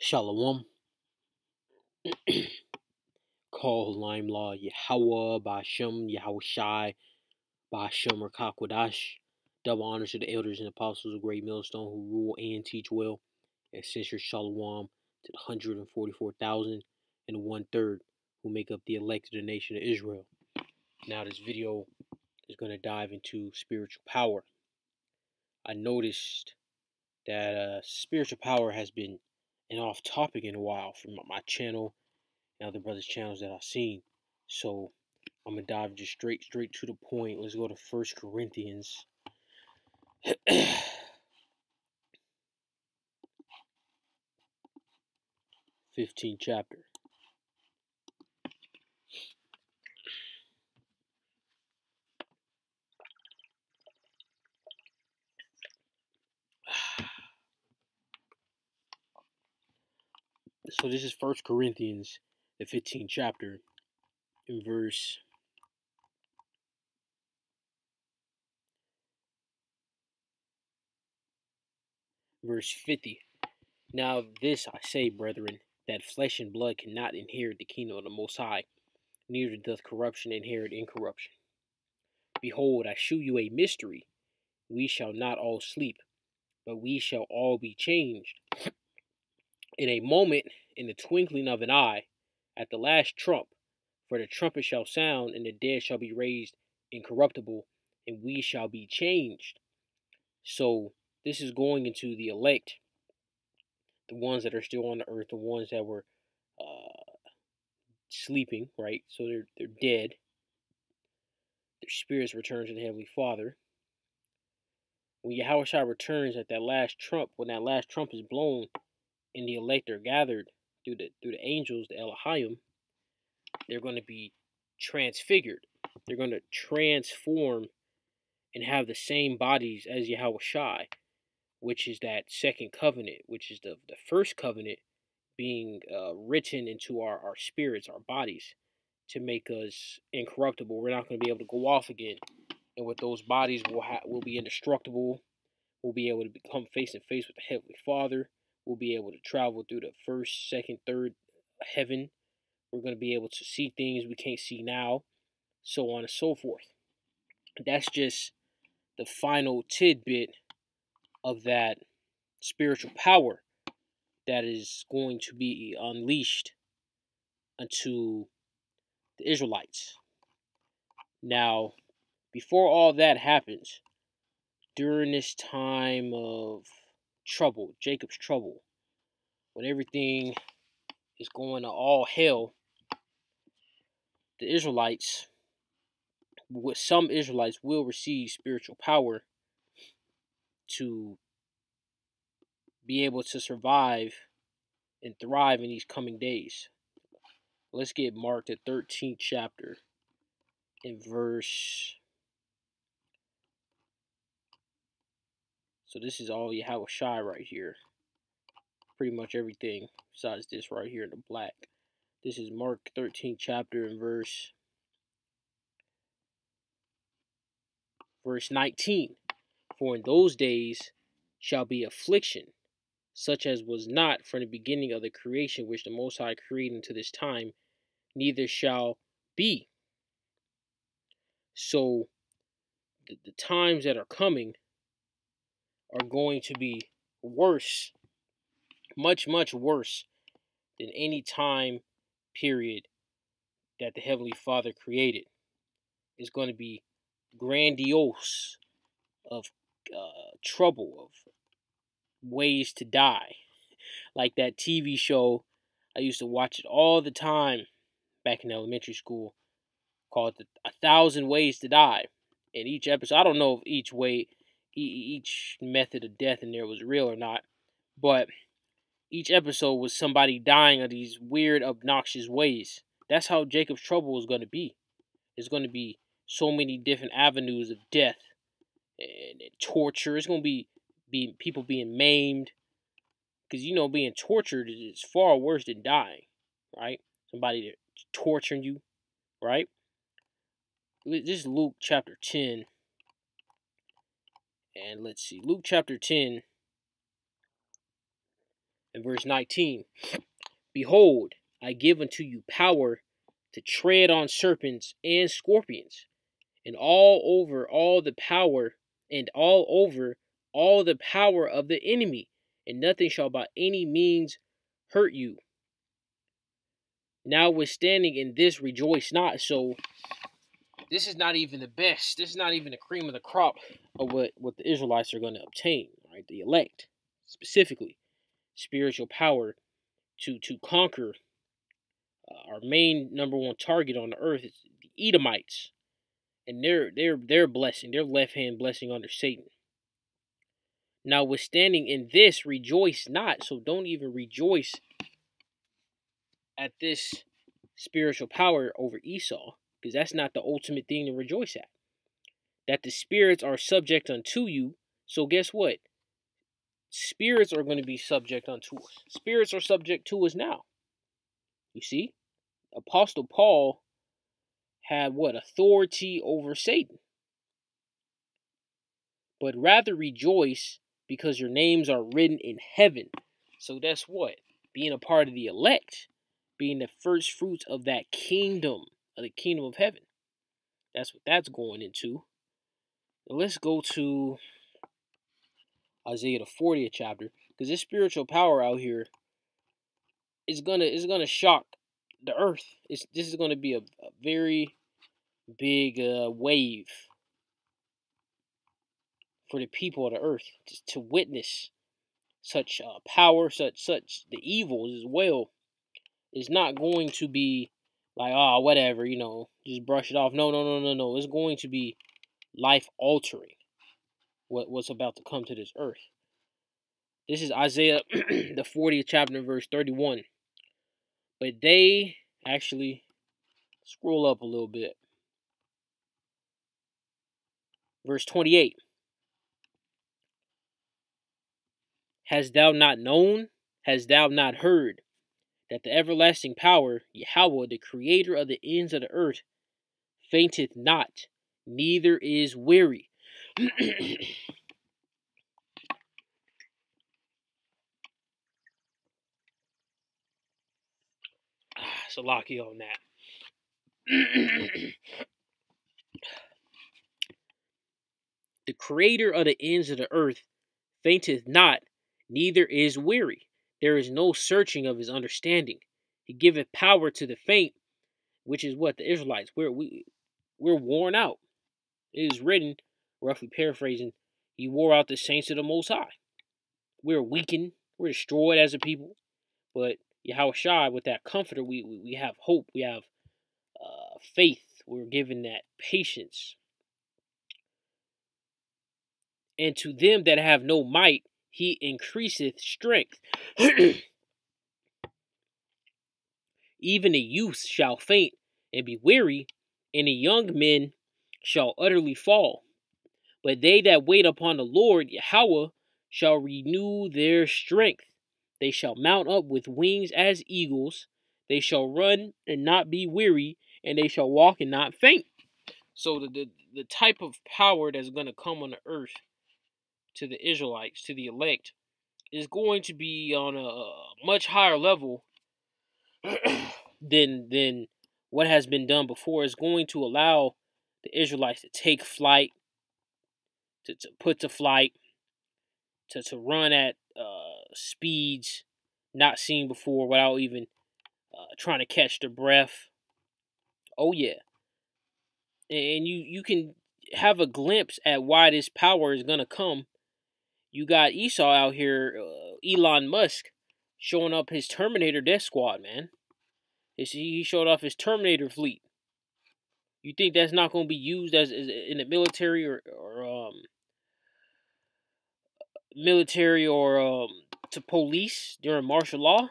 Shalom. Call Lime Law Yahweh Bashem Yahushai Bashem Rakakwadash. Double honors to the elders and apostles of Great Millstone who rule and teach well. And sincere Shalom to the 144,000 and 1/3 who make up the elect of the nation of Israel. Now this video is going to dive into spiritual power. I noticed that spiritual power has been an off topic in a while from my channel and other brothers' channels that I've seen. So I'm gonna dive just straight to the point. Let's go to 1 Corinthians. 15th chapter. So this is 1 Corinthians, the 15th chapter, in verse 50. Now this I say, brethren, that flesh and blood cannot inherit the kingdom of the Most High, neither doth corruption inherit incorruption. Behold, I shew you a mystery. We shall not all sleep, but we shall all be changed. In a moment, in the twinkling of an eye, at the last trump, for the trumpet shall sound, and the dead shall be raised incorruptible, and we shall be changed. So this is going into the elect, the ones that are still on the earth, the ones that were sleeping, right? So they're dead. Their spirits return to the Heavenly Father. When Yahushua returns at that last trump, when that last trump is blown, and the elect are gathered through the angels, the Elohim, they're going to be transfigured. They're going to transform and have the same bodies as Yahushua, which is that second covenant, which is the first covenant being written into our spirits, our bodies, to make us incorruptible. We're not going to be able to go off again. And with those bodies, we'll be indestructible. We'll be able to become face to face with the Heavenly Father. We'll be able to travel through the first, second, third heaven. We're going to be able to see things we can't see now, so on and so forth. That's just the final tidbit of that spiritual power that is going to be unleashed unto the Israelites. Now, before all that happens, during this time of trouble, Jacob's trouble, when everything is going to all hell, the Israelites, some Israelites will receive spiritual power to be able to survive and thrive in these coming days. Let's get Mark the 13th chapter in verse. So this is all Yahushua right here. Pretty much everything besides this right here in the black. This is Mark 13th chapter in verse 19. For in those days shall be affliction, such as was not from the beginning of the creation which the Most High created unto this time, neither shall be. So the times that are coming are going to be worse, much worse than any time period that the Heavenly Father created. It's going to be grandiose of trouble, of ways to die. Like that TV show, I used to watch it all the time back in elementary school, called 1,000 Ways to Die. And each episode, I don't know if each method of death in there was real or not, but each episode was somebody dying of these weird, obnoxious ways. That's how Jacob's trouble is going to be. It's going to be so many different avenues of death and torture. It's going to be people being maimed. Because, being tortured is far worse than dying, right? Somebody torturing you, right? This is Luke chapter 10. And let's see. Luke chapter 10. In verse 19, behold, I give unto you power to tread on serpents and scorpions, and over all the power of the enemy, and nothing shall by any means hurt you. Notwithstanding in this rejoice not. So this is not even the best. This is not even the cream of the crop of what the Israelites are going to obtain, right? The elect, specifically, spiritual power to conquer. Our main number one target on the earth is the Edomites, and their blessing, their left hand blessing under Satan. Notwithstanding in this rejoice not. So don't even rejoice at this spiritual power over Esau, because that's not the ultimate thing to rejoice at. That the spirits are subject unto you. So guess what? Spirits are going to be subject unto us. Spirits are subject to us now. You see? Apostle Paul had what? Authority over Satan. But rather rejoice because your names are written in heaven. So that's what? Being a part of the elect. Being the first fruits of that kingdom. Of the kingdom of heaven. That's what that's going into. Now let's go to Isaiah the 40th chapter. Because this spiritual power out here is gonna shock the earth. This is gonna be a very big wave for the people of the earth to witness such power, such the evils as well. Is not going to be like, oh, whatever, just brush it off. No. It's going to be life altering. What's about to come to this earth. This is Isaiah the 40th chapter, verse 31. But they actually scroll up a little bit. Verse 28. Hast thou not known? Hast thou not heard that the everlasting power, Yahweh, the creator of the ends of the earth, fainteth not, neither is weary? Salaki on that. The creator of the ends of the earth fainteth not, neither is weary. There is no searching of his understanding. He giveth power to the faint, which is what the Israelites. We're worn out. It is written, roughly paraphrasing, he wore out the saints of the Most High. We're weakened. We're destroyed as a people. But Yahweh, with that comforter, we have hope. We have faith. We're given that patience. And to them that have no might, he increaseth strength. Even a youth shall faint and be weary, and the young men shall utterly fall. But they that wait upon the Lord, Yahweh, shall renew their strength. They shall mount up with wings as eagles. They shall run and not be weary, and they shall walk and not faint. So the type of power that's going to come on the earth to the Israelites, to the elect, is going to be on a much higher level than what has been done before. It's going to allow the Israelites to take flight, to put to flight, to run at speeds not seen before without even trying to catch their breath. Oh yeah. And you can have a glimpse at why this power is going to come. You got Esau out here, Elon Musk, showing up his Terminator Death Squad, man. He showed off his Terminator fleet. You think that's not going to be used as in the military or to police during martial law?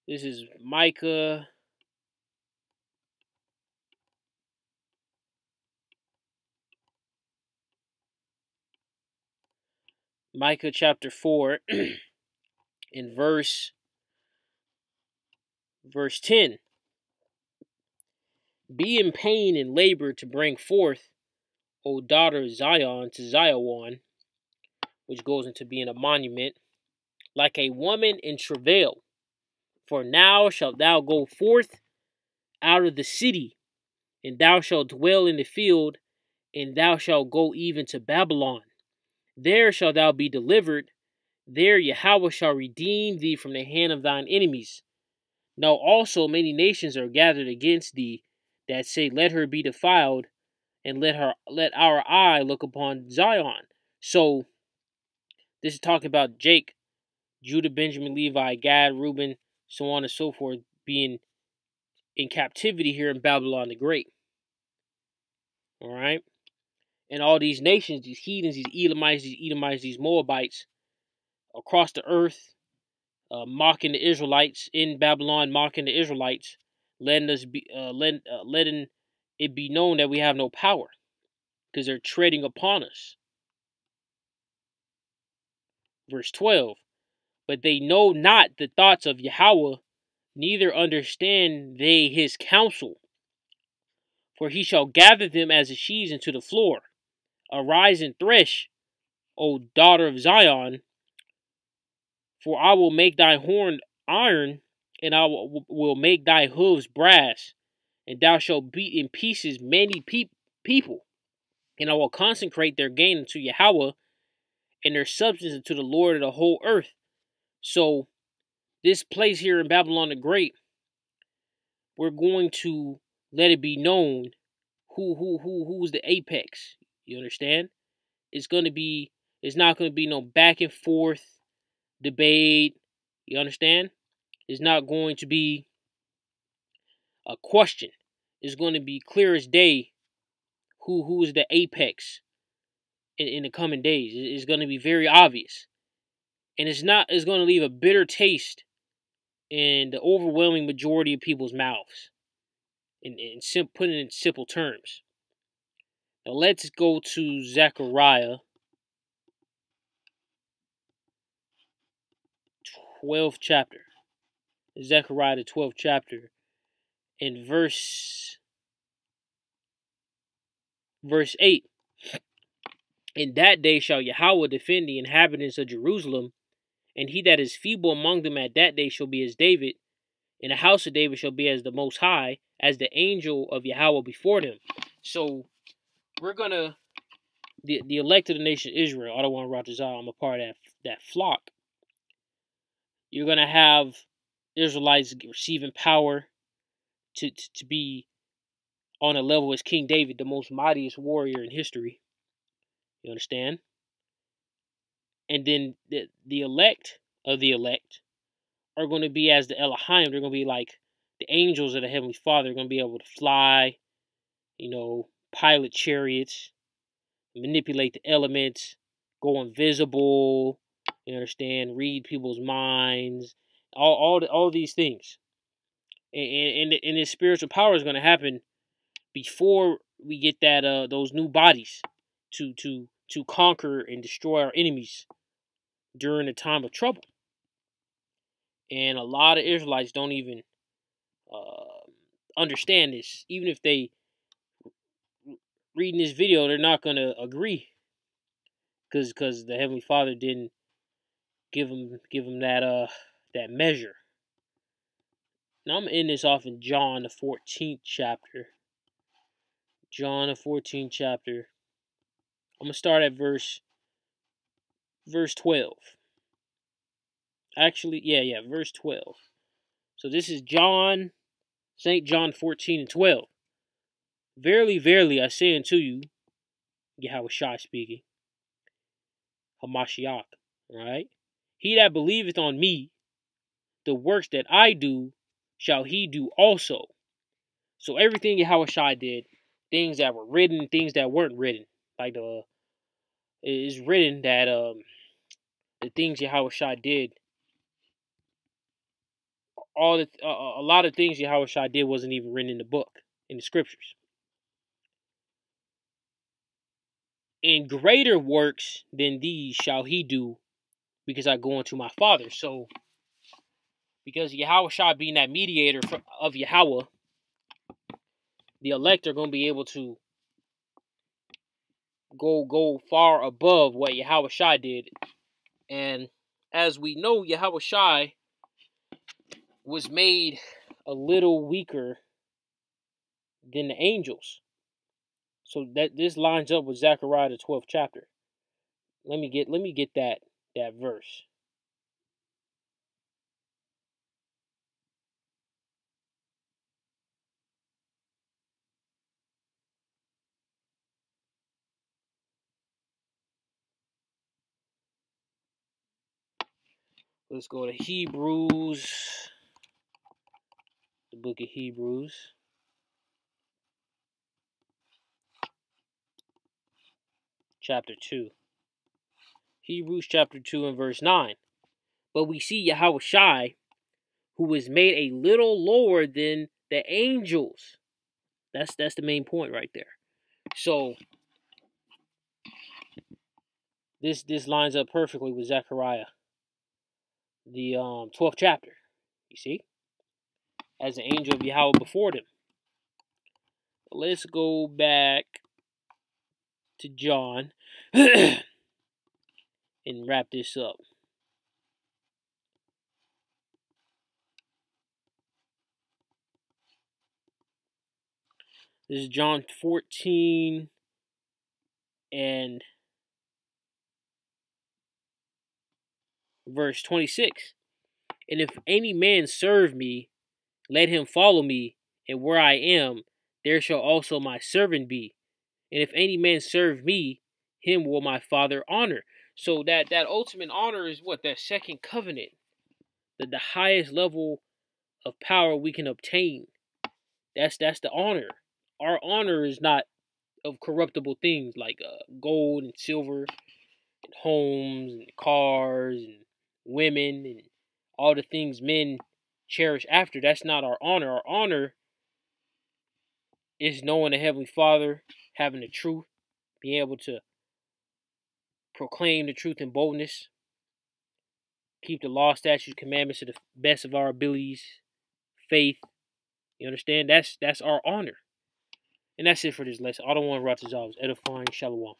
This is Micah. Micah chapter 4 in verse 10. Be in pain and labor to bring forth, O daughter of Zion, to Zion, which goes into being a monument, like a woman in travail. For now shalt thou go forth out of the city, and thou shalt dwell in the field, and thou shalt go even to Babylon. There shalt thou be delivered. There Yahweh shall redeem thee from the hand of thine enemies. Now also many nations are gathered against thee, that say, Let her be defiled, and let our eye look upon Zion. So this is talking about Jake, Judah, Benjamin, Levi, Gad, Reuben, so on and so forth, being in captivity here in Babylon the Great. All right? And all these nations, these heathens, these Edomites, these Moabites, across the earth, mocking the Israelites in Babylon, mocking the Israelites, letting it be known that we have no power, because they're treading upon us. Verse 12. But they know not the thoughts of Yahweh, neither understand they his counsel. For he shall gather them as the sheaves into the floor. Arise and thresh, O daughter of Zion, for I will make thy horn iron, and I will make thy hooves brass, and thou shalt beat in pieces many people, and I will consecrate their gain unto Yahweh, and their substance unto the Lord of the whole earth. So, this place here in Babylon the Great, we're going to let it be known who's the apex. You understand? It's not going to be no back and forth debate. You understand? It's not going to be a question. It's going to be clear as day who is the apex in the coming days. It's going to be very obvious. And it's going to leave a bitter taste in the overwhelming majority of people's mouths. Put it in simple terms. Now let's go to Zechariah 12th chapter. Zechariah the 12th chapter. In verse 8. In that day shall Yahweh defend the inhabitants of Jerusalem, and he that is feeble among them at that day shall be as David, and the house of David shall be as the Most High, as the angel of Yahweh before them. So, we're going to, the elect of the nation of Israel, I don't want to rock this out, I'm a part of that flock. You're going to have Israelites receiving power to be on a level as King David, the most mightiest warrior in history. You understand? And then the elect of the elect are going to be as the Elohim. They're going to be like the angels of the Heavenly Father. They're going to be able to fly, pilot chariots, manipulate the elements, go invisible, you understand, read people's minds, all these things. And this spiritual power is going to happen before we get those new bodies to conquer and destroy our enemies during the time of trouble. And a lot of Israelites don't even understand this. Even if they reading this video, they're not going to agree, because the Heavenly Father didn't give them that measure. Now I'm going to end this off in John the 14th chapter. John the 14th chapter. I'm going to start at verse 12. Actually, verse 12. So this is St. John 14 and 12. Verily, verily, I say unto you, Yahweh Shai speaking, Hamashiach, right? He that believeth on me, the works that I do, shall he do also. So everything Yahweh Shai did, things that were written, things that weren't written, like it is written that the things Yahweh Shai did, a lot of things Yahweh Shai did wasn't even written in the book, in the scriptures. And greater works than these shall he do, because I go unto my Father. So, because Yahweh Shai being that mediator of Yahweh, the elect are going to be able to go far above what Yahweh Shai did. And as we know, Yahweh Shai was made a little weaker than the angels. So that this lines up with Zechariah the 12th chapter. Let me get that verse. Let's go to Hebrews, the book of Hebrews. Chapter 2. Hebrews chapter 2 and verse 9. But we see Yahweh Shai, who was made a little lower than the angels. That's the main point right there. So this lines up perfectly with Zechariah, the 12th chapter. You see? As the angel of Yahweh before them. Let's go back to John and wrap this up. This is John 14 and verse 26. And if any man serve me, let him follow me, and where I am, there shall also my servant be. And if any man serve me, him will my Father honor. So that ultimate honor is what? That second covenant. The highest level of power we can obtain. That's the honor. Our honor is not of corruptible things like gold and silver and homes and cars and women and all the things men cherish after. That's not our honor. Our honor is knowing the Heavenly Father, having the truth, being able to proclaim the truth in boldness, keep the law, statutes, commandments to the best of our abilities, faith. You understand? That's our honor. And that's it for this lesson. I don't want to rot this off. Edifying. Shalom.